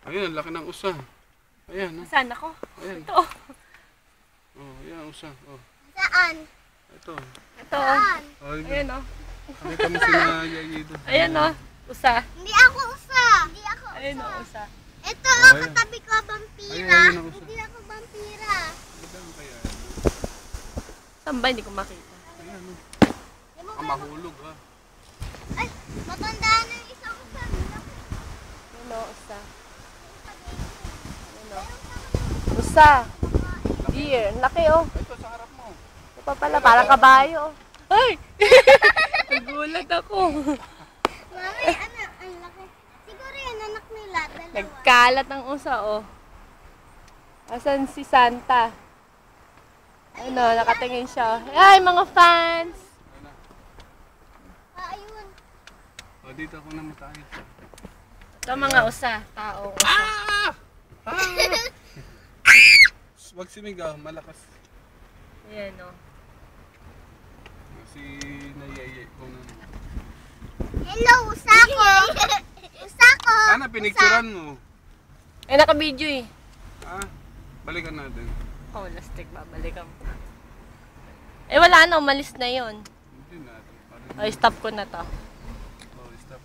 Ayan, laki ng usa. Ayan, oh. Saan ako? Ayan. Ito. Oh, ayan, usa. Oh. Saan? Ito. Ito. Saan? Oh, Ayan o. nakita mo sila Yaya doon. Ayan o. Usa. Hindi ako usa. Hindi ako usa. Ayan o, usa. Ito Oh, ang ayan. katabi ko, vampira. Ayan ang usa. Hindi ako vampira. Magandang kaya. Saan ba? Hindi ko makita. Ayan, oh. Mahulog, ha. Ay, matanda na yung isang usa. Ayan o, usa. Ayan o. Usa. Deer. Ang laki o. Ito, sa harap mo. Ito pa pala, parang kabayo. Ay! Nagulat ako. Mami, ano, ang laki. Siguro yung anak nila, dalawa. Nagkalat ang usa o. Asan si Santa? Ano, nakatingin siya. Ay, mga fans! Ayun. Oh, dito ako naman tayo. Ito mga usa. Tao. Usa. Wag simigaw, malakas. Ayan o. Si Nayaya ko na. Hello, usa ko. Usa ko. Sana pinicturan mo. Eh, naka-video eh. Ha? Balikan natin. Oh, lastik. Babalikan mo. Eh, wala na. Umalis na yun. Hindi natin. Ay, stop ko na to.